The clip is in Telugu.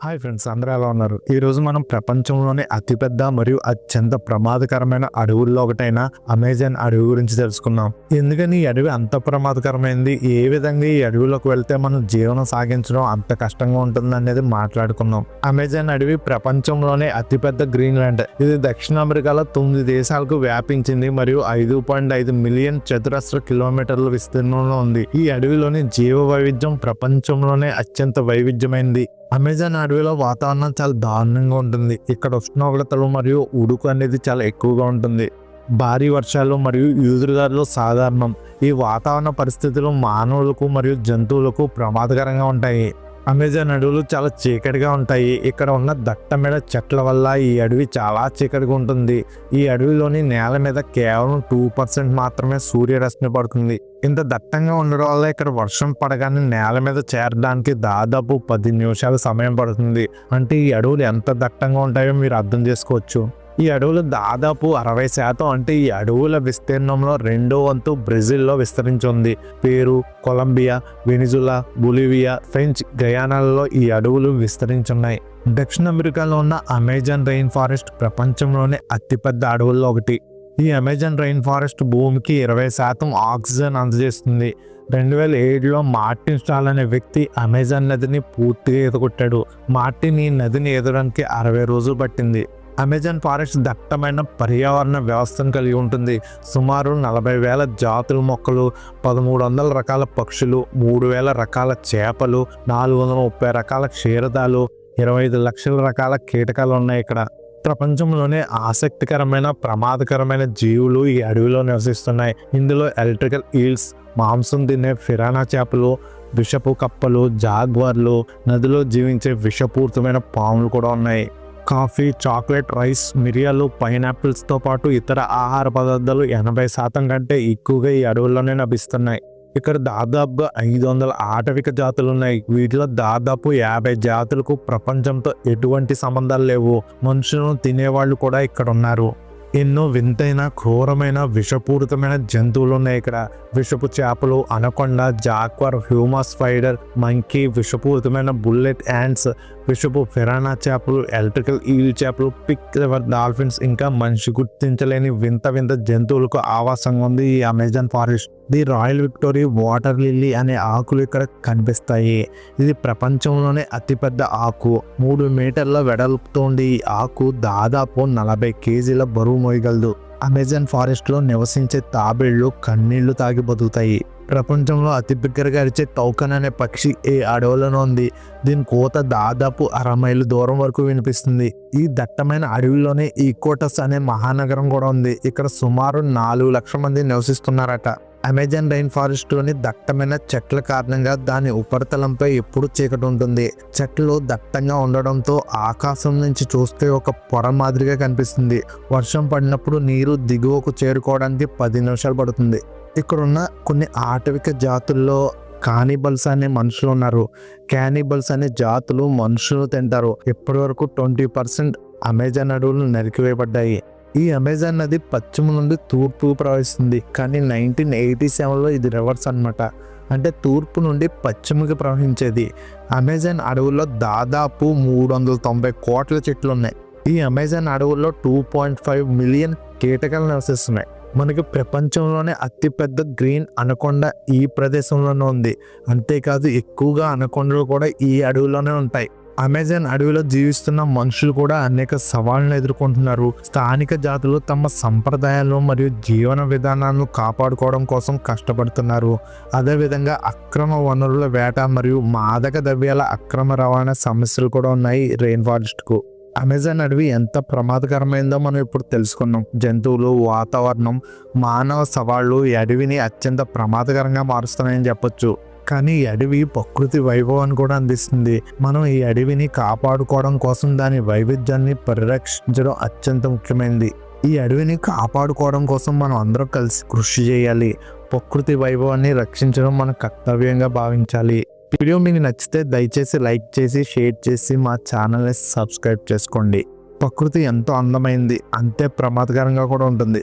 హాయ్ ఫ్రెండ్స్, అందరూ ఎలా ఉన్నారు? ఈరోజు మనం ప్రపంచంలోనే అతిపెద్ద మరియు అత్యంత ప్రమాదకరమైన అడవుల్లో ఒకటైన అమెజాన్ అడవి గురించి తెలుసుకుందాం. ఎందుకని ఈ అడవి అంత ప్రమాదకరమైంది, ఏ విధంగా ఈ అడవిలోకి వెళ్తే మనం జీవనం సాగించడం అంత కష్టంగా ఉంటుంది అనేది మాట్లాడుకుందాం. అమెజాన్ అడవి ప్రపంచంలోనే అతిపెద్ద గ్రీన్ ల్యాండ్. ఇది దక్షిణ అమెరికాలో 9 దేశాలకు వ్యాపించింది మరియు 5.5 మిలియన్ చతురస్ర కిలోమీటర్ల విస్తీర్ణంలో ఉంది. ఈ అడవిలోని జీవ వైవిధ్యం ప్రపంచంలోనే అత్యంత వైవిధ్యమైనది. అమెజాన్ అడవిలో వాతావరణం చాలా దారుణంగా ఉంటుంది. ఇక్కడ ఉష్ణోగ్రతలు మరియు ఉడుకు అనేది చాలా ఎక్కువగా ఉంటుంది. భారీ వర్షాలు మరియు ఈదురుగాలులు సాధారణం. ఈ వాతావరణ పరిస్థితులు మానవులకు మరియు జంతువులకు ప్రమాదకరంగా ఉంటాయి. అమెజాన్ అడవులు చాలా చీకటిగా ఉంటాయి. ఇక్కడ ఉన్న దట్టమైన చెట్ల వల్ల ఈ అడవి చాలా చీకటిగా ఉంటుంది. ఈ అడవిలోని నేల మీద కేవలం 2% మాత్రమే సూర్యరశ్మి పడుతుంది. ఇంత దట్టంగా ఉండడం వల్ల ఇక్కడ వర్షం పడగానే నేల మీద చేరడానికి దాదాపు 10 నిమిషాల సమయం పడుతుంది. అంటే ఈ అడవులు ఎంత దట్టంగా ఉంటాయో మీరు అర్థం చేసుకోవచ్చు. ఈ అడవులు దాదాపు 60%, అంటే ఈ అడవుల విస్తీర్ణంలో 2వ వంతు బ్రెజిల్లో విస్తరించి ఉంది. Peru, Colombia, Venezuela, Bolivia, French గయానాలలో ఈ అడవులు విస్తరించున్నాయి. దక్షిణ అమెరికాలో ఉన్న అమెజాన్ రెయిన్ ఫారెస్ట్ ప్రపంచంలోనే అతిపెద్ద అడవుల్లో ఒకటి. ఈ అమెజాన్ రెయిన్ ఫారెస్ట్ భూమికి 20% ఆక్సిజన్ అందజేస్తుంది. 2007లో మార్టిన్ స్టాల్ అనే వ్యక్తి అమెజాన్ నదిని పూర్తిగా ఈతకొట్టాడు. మార్టిన్ ఈ నదిని ఈదడానికి 60 రోజులు పట్టింది. అమెజాన్ ఫారెస్ట్ దట్టమైన పర్యావరణ వ్యవస్థను కలిగి ఉంటుంది. సుమారు 40,000 జాతుల మొక్కలు, 1,300 రకాల పక్షులు, 3,000 రకాల చేపలు, 430 రకాల క్షీరదాలు, 25 లక్షల రకాల కీటకాలు ఉన్నాయి. ఇక్కడ ప్రపంచంలోనే ఆసక్తికరమైన ప్రమాదకరమైన జీవులు ఈ అడవిలో నివసిస్తున్నాయి. ఇందులో ఎలక్ట్రికల్ ఈల్స్, మాంసం తినే ఫిరానా చేపలు, విషపు కప్పలు, జాగ్వార్లు, నదిలో జీవించే విషపూరితమైన పాములు కూడా ఉన్నాయి. కాఫీ, చాక్లెట్, రైస్, మిరియాలు, పైనాపిల్స్తో పాటు ఇతర ఆహార పదార్థాలు 80% కంటే ఎక్కువగా ఈ అడవుల్లోనే లభిస్తున్నాయి. ఇక్కడ దాదాపుగా 500 ఆటవిక జాతులు ఉన్నాయి. వీటిలో దాదాపు 50 జాతులకు ప్రపంచంతో ఎటువంటి సంబంధాలు లేవు. మనుషులను తినేవాళ్ళు కూడా ఇక్కడ ఉన్నారు. ఎన్నో వింతైన, క్రూరమైన, విషపూరితమైన జంతువులు ఉన్నాయి ఇక్కడ. విషపు చేపలు, anaconda, jaguar, humus spider, monkey, విషపూరితమైన బుల్లెట్ యాంట్స్, విషపు ఫిరానా చేపలు, ఎలక్ట్రికల్ ఈల్ చేపలు, పిక్ రివర్ డాల్ఫిన్స్, ఇంకా మనిషి గుర్తించలేని వింత వింత జంతువులకు ఆవాసంగా ఉంది ఈ Amazon forest. The royal Victoria water lily అనే ఆకులు ఇక్కడ కనిపిస్తాయి. ఇది ప్రపంచంలోనే అతిపెద్ద ఆకు. 3 మీటర్ల వెడల్పుతో ఉండే ఈ ఆకు దాదాపు 40 కేజీల బరువు మోయగలదు. అమెజాన్ ఫారెస్ట్ లో నివసించే తాబేళ్లు కన్నీళ్లు తాగి బతుకుతాయి. ప్రపంచంలో అతి బిగ్గరగా అరిచే టౌకన్ అనే పక్షి ఈ అడవులలో ఉంది. దీని కోత దాదాపు 60 మైళ్ళ దూరం వరకు వినిపిస్తుంది. ఈ దట్టమైన అడవిలోనే ఈకోటస్ అనే మహానగరం కూడా ఉంది. ఇక్కడ సుమారు 4 లక్షల మంది నివసిస్తున్నారట. అమెజాన్ రెయిన్ ఫారెస్ట్ లోని దట్టమైన చెట్ల కారణంగా దాని ఉపరితలంపై ఎప్పుడు చీకటి ఉంటుంది. చెట్లు దట్టంగా ఉండడంతో ఆకాశం నుంచి చూస్తే ఒక పొర మాదిరిగా కనిపిస్తుంది. వర్షం పడినప్పుడు నీరు దిగువకు చేరుకోవడానికి 10 నిమిషాలు పడుతుంది. ఇక్కడున్న కొన్ని ఆటవిక జాతుల్లో కానిబల్స్ అనే మనుషులు ఉన్నారు. క్యానిబల్స్ అనే జాతులు మనుషులు తింటారు. ఇప్పటి వరకు 20% అమెజాన్ అడవులు నరికివేయబడ్డాయి. ఈ అమెజాన్ నది పశ్చిమ నుండి తూర్పు ప్రవహిస్తుంది. కానీ 1987లో ఇది రివర్స్ అన్నమాట. అంటే తూర్పు నుండి పశ్చిమకి ప్రవహించేది. అమెజాన్ అడవుల్లో దాదాపు 390 కోట్ల చెట్లు ఉన్నాయి. ఈ అమెజాన్ అడవుల్లో 2.5 మిలియన్ కీటకాలు నివసిస్తున్నాయి. మనకి ప్రపంచంలోనే అతిపెద్ద గ్రీన్ అనకొండ ఈ ప్రదేశంలోనే ఉంది. అంతేకాదు ఎక్కువగా అనకొండలు కూడా ఈ అడవిలోనే ఉంటాయి. అమెజాన్ అడవిలో జీవిస్తున్న మనుషులు కూడా అనేక సవాళ్లను ఎదుర్కొంటున్నారు. స్థానిక జాతులు తమ సంప్రదాయాలను మరియు జీవన విధానాలను కాపాడుకోవడం కోసం కష్టపడుతున్నారు. అదేవిధంగా అక్రమ వనరుల వేట మరియు మాదక ద్రవ్యాల అక్రమ రవాణా సమస్యలు కూడా ఉన్నాయి రెయిన్ ఫారెస్ట్కు. అమెజాన్ అడవి ఎంత ప్రమాదకరమైందో మనం ఇప్పుడు తెలుసుకున్నాం. జంతువులు, వాతావరణం, మానవ సవాళ్లు ఈ అడవిని అత్యంత ప్రమాదకరంగా మారుస్తున్నాయని చెప్పొచ్చు. కానీ ఈ అడవి ప్రకృతి వైభవాన్ని కూడా అందిస్తుంది. మనం ఈ అడవిని కాపాడుకోవడం కోసం దాని వైవిధ్యాన్ని పరిరక్షించడం అత్యంత ముఖ్యమైనది. ఈ అడవిని కాపాడుకోవడం కోసం మనం అందరం కలిసి కృషి చేయాలి. ప్రకృతి వైభవాన్ని రక్షించడం మన కర్తవ్యంగా భావించాలి. వీడియో మీకు నచ్చితే దయచేసి లైక్ చేసి, షేర్ చేసి మా ఛానల్ని సబ్స్క్రైబ్ చేసుకోండి. ప్రకృతి ఎంతో అందమైంది, అంతే ప్రమాదకరంగా కూడా ఉంటుంది.